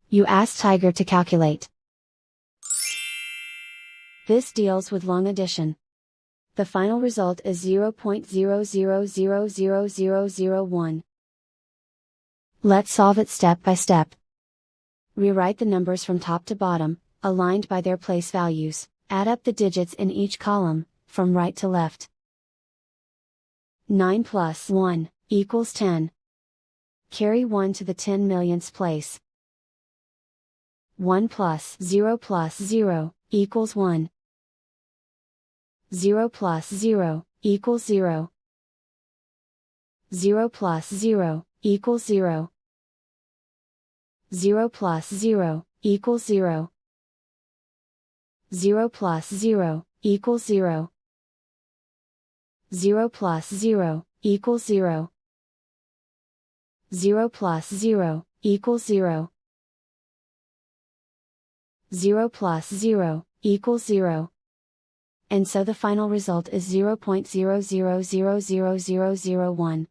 You ask Tiger to calculate. This deals with long addition. The final result is 0.00000001. Let's solve it step by step. Rewrite the numbers from top to bottom, aligned by their place values. Add up the digits in each column, from right to left. 9 plus 1 equals 10. Carry 1 to the 10 millionths place. 1 plus 0 equals 1. 0 plus 0 equals 0. 0 plus 0 equals 0. 0 plus 0 equals 0. 0 plus 0 equals 0. 0 plus 0 equals 0. 0 plus 0 equals 0. 0 plus 0 equals 0. And so the final result is 0.00000001.